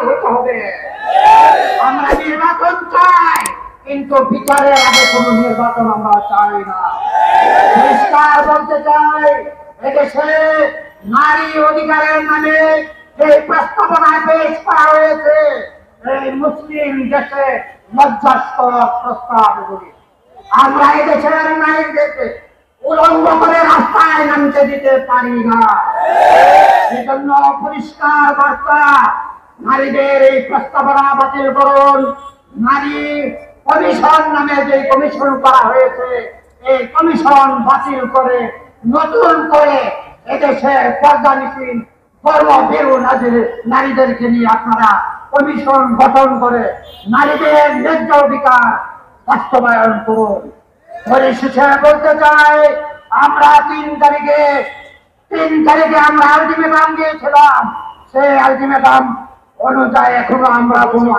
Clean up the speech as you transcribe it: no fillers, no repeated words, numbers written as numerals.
হতে হবে। আমরা নির্বাচন চাই, কিন্তু বিচারের আগে কোনো নির্বাচন আমরা চাই না। পরিষ্কার বলতে চাই, এদেশে নারী অধিকারের নামে যে প্রস্তাবনায় পেশ করা হয়েছে, এই মুসলিম দেশে লজ্জাস্কর প্রস্তাব এগুলি। আমরা এদেশের নারীদেরকে উলঙ্গ করে রাস্তায় নামতে দিতে পারি না। সেজন্য পরিষ্কার বার্তা, নারীদের এই প্রস্তাবনা বাতিল করুন। নারী কমিশন নামে যে কমিশন করা হয়েছে, এই কমিশন বাতিল করে নতুন করে এদেশের পর্দানীতিহীন কর্মভীরু নারীদেরকে নিয়ে আপনারা কমিশন গঠন করে নারীদের ন্যায্য অধিকার বাস্তবায়ন করুন। পরিশেষে বলতে চাই, আমরা 3 তারিখে আমরা আলটিমেটাম দিয়েছিলাম, সেই আলটিমেটাম অনুযায়ী এখনো আমরা কোনো